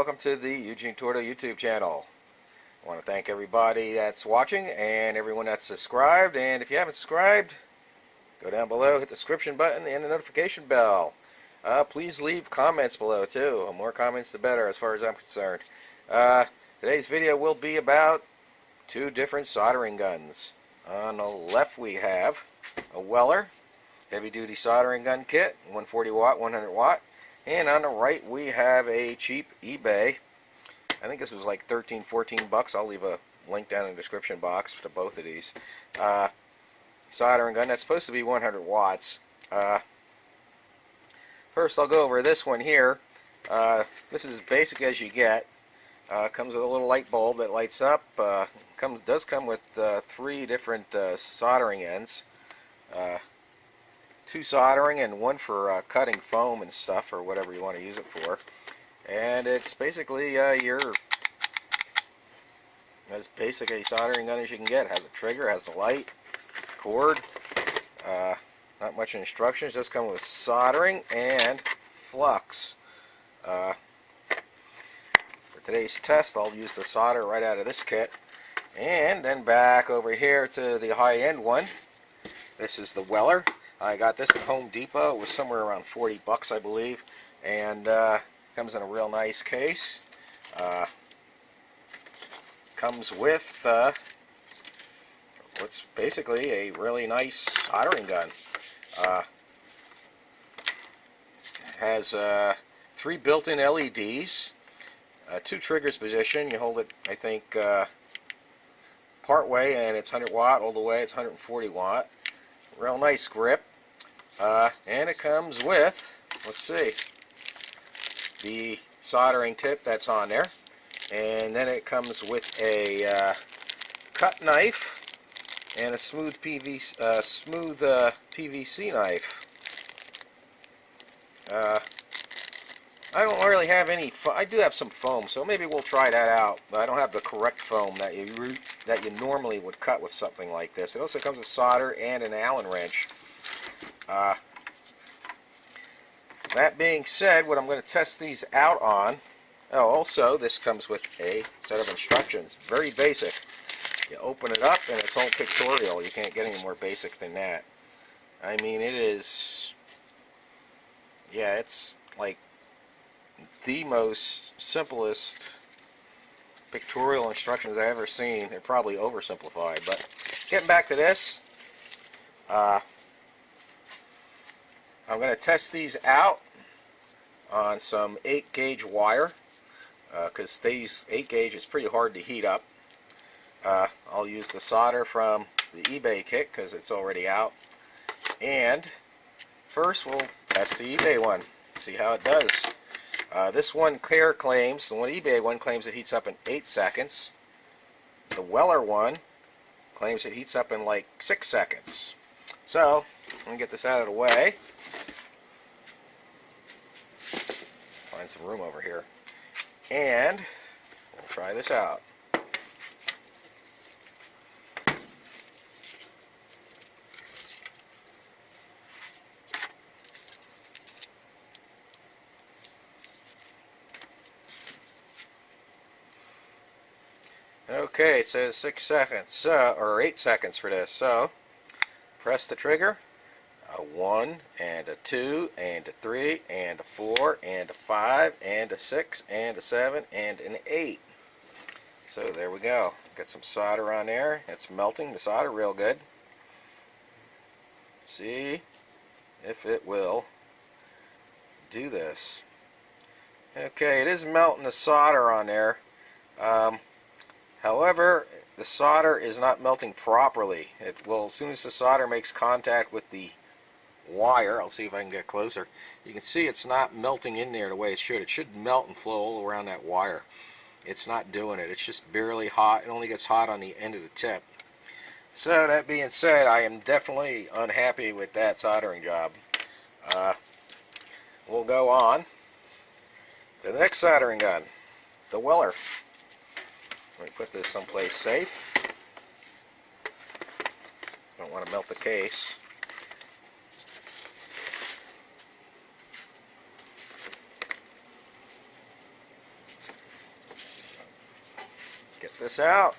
welcome to the Eugene Torto YouTube channel. I want to thank everybody that's watching and everyone that's subscribed. And if you haven't subscribed, go down below, hit the subscription button and the notification bell. Please leave comments below too. The more comments the better as far as I'm concerned. Today's video will be about two different soldering guns. On the left we have a Weller heavy duty soldering gun kit, 140 watt, 100 watt. And on the right we have a cheap eBay. I think this was like 13, 14 bucks. I'll leave a link down in the description box to both of these. Soldering gun that's supposed to be 100 watts. First I'll go over this one here. This is as basic as you get. Comes with a little light bulb that lights up. Does come with 3 different soldering ends. 2 soldering and 1 for cutting foam and stuff, or whatever you want to use it for. And it's basically your as basic a soldering gun as you can get. It has a trigger, has the light, cord, not much instructions, just come with soldering and flux. For today's test I'll use the solder right out of this kit. And then back over here to the high-end one. This is the Weller. I got this at Home Depot. It was somewhere around 40 bucks, I believe, and comes in a real nice case. Comes with what's basically a really nice soldering gun. Has 3 built-in LEDs, 2 triggers position. You hold it, I think, part way, and it's 100 watt. All the way, it's 140 watt. Real nice grip. And it comes with, let's see, the soldering tip that's on there. And then it comes with a cut knife and a smooth PVC knife. I don't really have any. I do have some foam, so maybe we'll try that out. But I don't have the correct foam that you normally would cut with something like this. It also comes with solder and an Allen wrench. That being said, what I'm going to test these out on. Oh, also this comes with a set of instructions. Very basic. You open it up and it's all pictorial. You can't get any more basic than that. I mean, it is. Yeah, it's like the most simplest pictorial instructions I've ever seen. They're probably oversimplified, but getting back to this, I'm going to test these out on some 8-gauge wire, because these 8-gauge is pretty hard to heat up. I'll use the solder from the eBay kit because it's already out. And first we'll test the eBay one, see how it does. This one claims, the eBay one claims it heats up in 8 seconds. The Weller one claims it heats up in like 6 seconds. So, let me get this out of the way. Find some room over here. And we'll try this out. Okay, it says 6 seconds, or 8 seconds for this. So, press the trigger. A 1, and a 2, and a 3, and a 4, and a 5, and a 6, and a 7, and an 8. So there we go. Got some solder on there. It's melting the solder real good. See if it will do this. Okay, it is melting the solder on there. However, the solder is not melting properly. It will, as soon as the solder makes contact with the wire, I'll see if I can get closer. You can see it's not melting in there the way it should. It should melt and flow all around that wire. It's not doing it. It's just barely hot. It only gets hot on the end of the tip. So that being said, I am definitely unhappy with that soldering job. We'll go on to the next soldering gun, the Weller. Let me put this someplace safe. Don't want to melt the case. Get this out.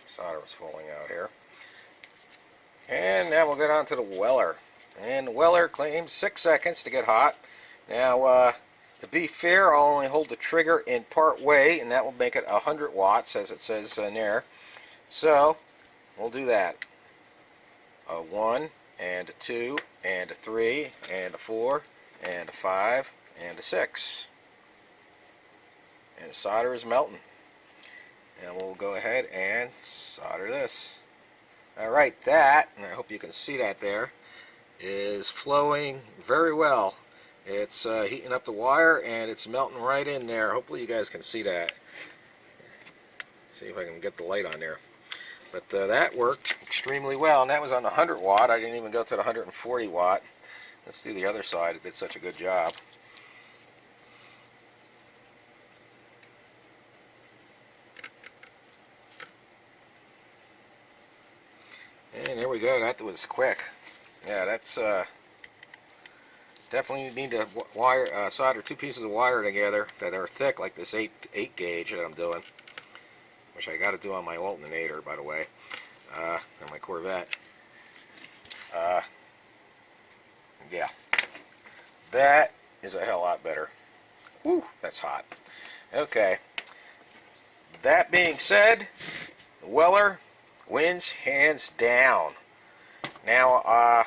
Solder was falling out here. And now we'll get on to the weller. And the weller claims 6 seconds to get hot. Now, to be fair, I'll only hold the trigger in part way, and that will make it 100 watts, as it says in there. So, we'll do that. A 1, and a 2, and a 3, and a 4, and a 5, and a 6. And the solder is melting. And we'll go ahead and solder this. Alright, that, and I hope you can see that there, is flowing very well. It's heating up the wire and it's melting right in there. Hopefully you guys can see that. See if I can get the light on there. But that worked extremely well, and that was on the 100 watt. I didn't even go to the 140 watt. Let's do the other side. It did such a good job. And there we go. That was quick. Yeah, that's definitely need to wire solder 2 pieces of wire together that are thick, like this 8 gauge that I'm doing, which I got to do on my alternator, by the way, on my Corvette. Yeah, that is a hell lot better. Woo, that's hot. Okay. That being said, the weller wins hands down. Now,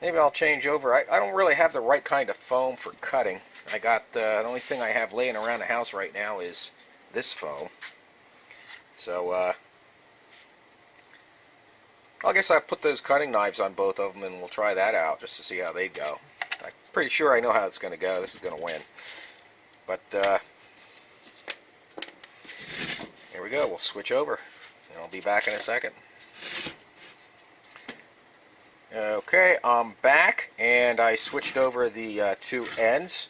maybe I'll change over. I don't really have the right kind of foam for cutting. I got the only thing I have laying around the house right now is this foam. So, I guess I'll put those cutting knives on both of them and we'll try that out just to see how they go. I'm pretty sure I know how it's going to go. This is going to win. But, here we go. We'll switch over. And I'll be back in a second. Okay, I'm back, and I switched over the 2 ends.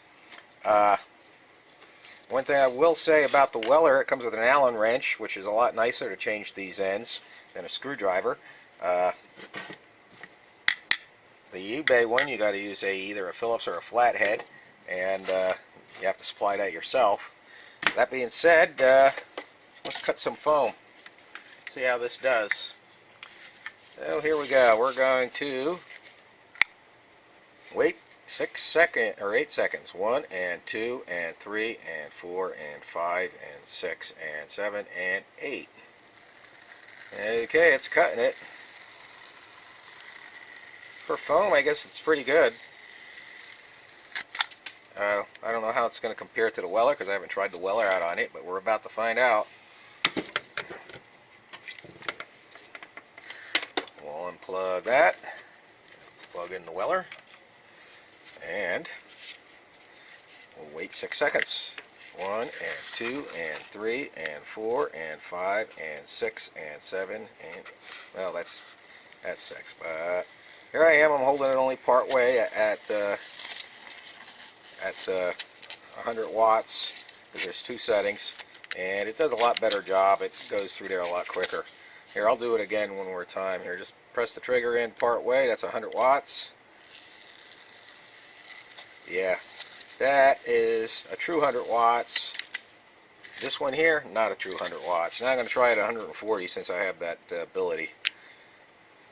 One thing I will say about the weller, it comes with an Allen wrench, which is a lot nicer to change these ends than a screwdriver. The eBay one, you got to use either a Phillips or a flathead, and you have to supply that yourself. That being said, let's cut some foam. See how this does. So here we go. We're going to wait 8 seconds. 1 and 2 and 3 and 4 and 5 and 6 and 7 and 8. Okay, it's cutting it. For foam, I guess it's pretty good. I don't know how it's going to compare to the weller because I haven't tried the weller out on it, but we're about to find out. We'll unplug that, plug in the weller, and we'll wait 6 seconds. 1 and 2 and 3 and 4 and 5 and 6 and 7 and, well, that's 6. But here I am. I'm holding it only part way at 100 watts because there's 2 settings, and it does a lot better job. It goes through there a lot quicker. Here, I'll do it again one more time. Here, just press the trigger in part way. That's 100 watts. Yeah, that is a true 100 watts. This one here, not a true 100 watts. Now I'm going to try it at 140 since I have that ability.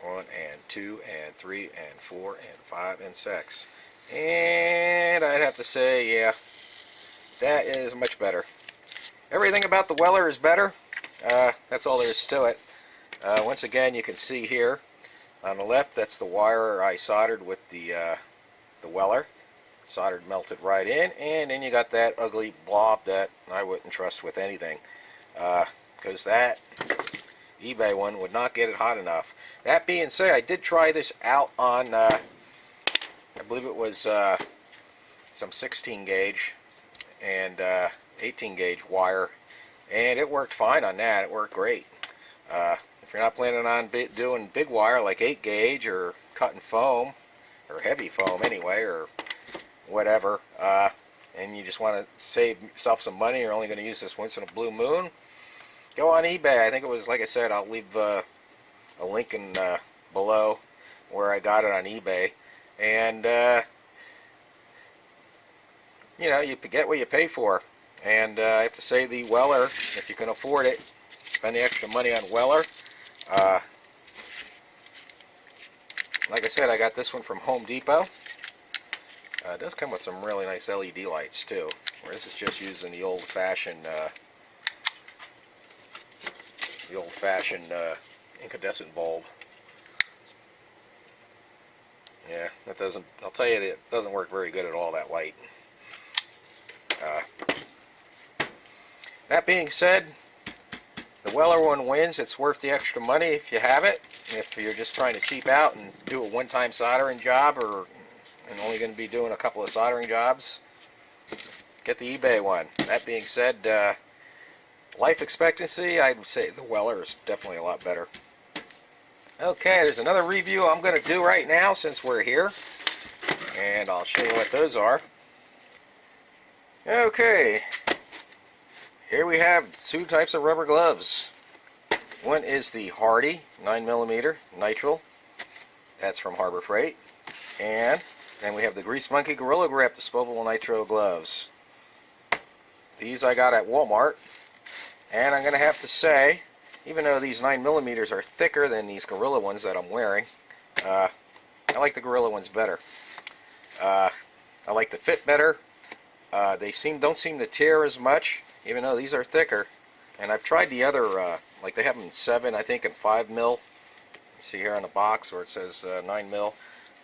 1 and 2 and 3 and 4 and 5 and 6. And I'd have to say, yeah, that is much better. Everything about the weller is better. That's all there is to it. Once again, you can see here on the left, that's the wire I soldered with the weller. Soldered, melted right in, and then you got that ugly blob that I wouldn't trust with anything, because that eBay one would not get it hot enough. That being said, I did try this out on, I believe it was some 16 gauge and 18 gauge wire, and it worked fine on that. It worked great. If you're not planning on doing big wire like 8 gauge or cutting foam, or heavy foam anyway, or whatever, and you just want to save yourself some money, you're only going to use this once in a blue moon, go on eBay. I think it was, like I said, I'll leave a link in below where I got it on eBay. And you know, you get what you pay for. And I have to say, the Weller, if you can afford it, spend the extra money on Weller. Like I said, I got this one from Home Depot. It does come with some really nice LED lights too. Where this is just using the old-fashioned incandescent bulb. Yeah, that doesn't. I'll tell you, it doesn't work very good at all, that light. That being said, the Weller one wins. It's worth the extra money if you have it. If you're just trying to cheap out and do a one-time soldering job, and only going to be doing a couple of soldering jobs, get the eBay one. That being said, life expectancy, I would say the Weller is definitely a lot better. Okay, there's another review I'm going to do right now since we're here, and I'll show you what those are. Okay, here we have two types of rubber gloves. One is the Hardy 9mm nitrile. That's from Harbor Freight. And then we have the Grease Monkey Gorilla Grip disposable nitrile gloves. These I got at Walmart. And I'm going to have to say, even though these 9mm are thicker than these Gorilla ones that I'm wearing, I like the Gorilla ones better. I like the fit better. They don't seem to tear as much, even though these are thicker. And I've tried the other, like they have them in 7, I think, and 5 mil. You see here on the box where it says 9 mil.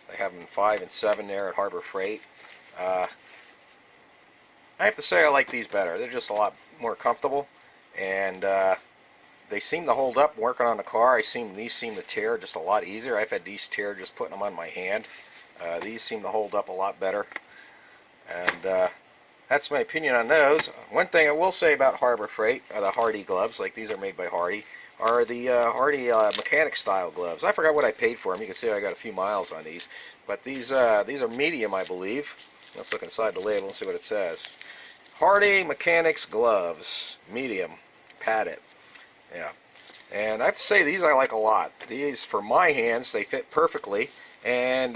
They have them in 5 and 7 there at Harbor Freight. I have to say I like these better. They're just a lot more comfortable, and they seem to hold up working on the car. These seem to tear just a lot easier. I've had these tear just putting them on my hand. These seem to hold up a lot better, and that's my opinion on those. One thing I will say about Harbor Freight, the Hardy gloves, like these are made by Hardy, are the Hardy mechanic style gloves. I forgot what I paid for them. You can see I got a few miles on these, but these are medium, I believe. Let's look inside the label and see what it says. Hardy Mechanics gloves, medium, padded. Yeah, and I have to say these I like a lot. These, for my hands, they fit perfectly, and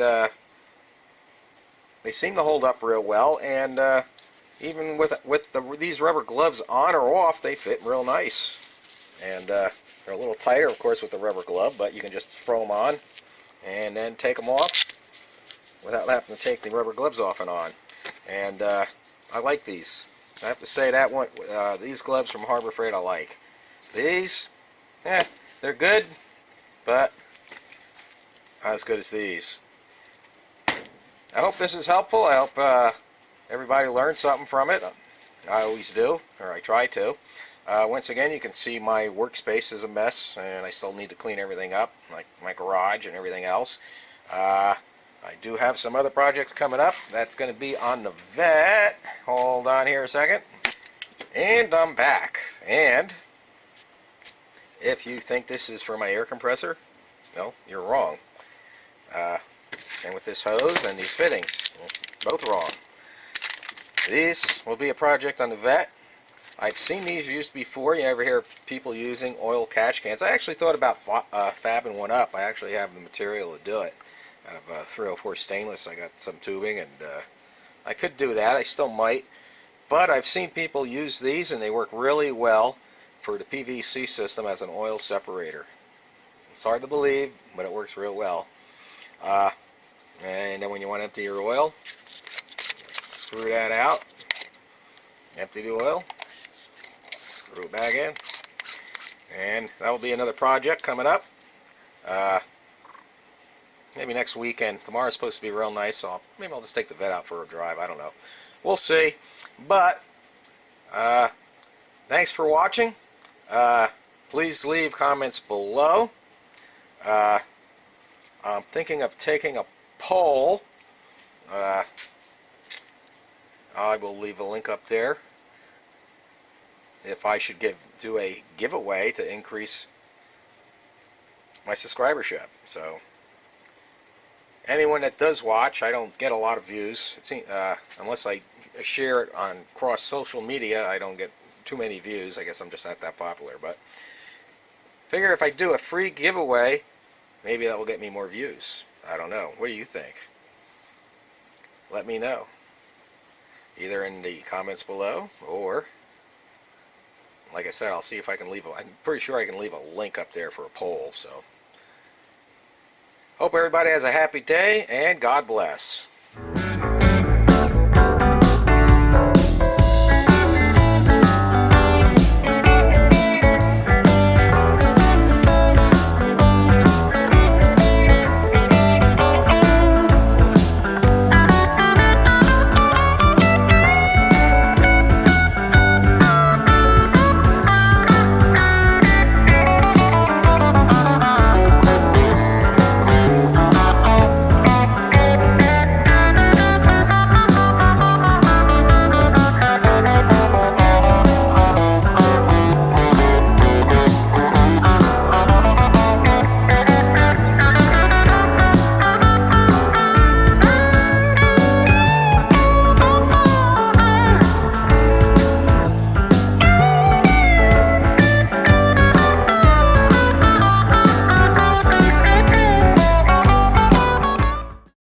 they seem to hold up real well. And even with these rubber gloves on or off, they fit real nice. And they're a little tighter, of course, with the rubber glove, but you can just throw them on and then take them off without having to take the rubber gloves off and on. And I like these. I have to say that one, these gloves from Harbor Freight I like. These, they're good, but not as good as these. I hope this is helpful. I hope everybody learned something from it. I always do, or I try to. Once again, you can see my workspace is a mess, and I still need to clean everything up, like my garage and everything else. I do have some other projects coming up. That's going to be on the Vette. Hold on here a second. And I'm back. And if you think this is for my air compressor, no, you're wrong. And with this hose and these fittings, both wrong. These will be a project on the Vette. I've seen these used before. You ever hear people using oil catch cans? I actually thought about fabbing one up. I actually have the material to do it. Out of 304 stainless, I got some tubing, and I could do that. I still might. But I've seen people use these, and they work really well for the PVC system as an oil separator. It's hard to believe, but it works real well. And then when you want to empty your oil, screw that out, empty the oil, screw it back in, and that will be another project coming up. Maybe next weekend. Tomorrow's supposed to be real nice, so maybe I'll just take the Vette out for a drive. I don't know. We'll see. But thanks for watching. Please leave comments below. I'm thinking of taking a poll. I will leave a link up there. If I should do a giveaway to increase my subscribership. So anyone that does watch, I don't get a lot of views. It seems, unless I share it on cross social media, I don't get too many views. I guess I'm just not that popular. But figure if I do a free giveaway, maybe that will get me more views. I don't know. What do you think? Let me know. Either in the comments below, or, like I said, I'll see if I can leave I'm pretty sure I can leave a link up there for a poll. So, hope everybody has a happy day, and God bless.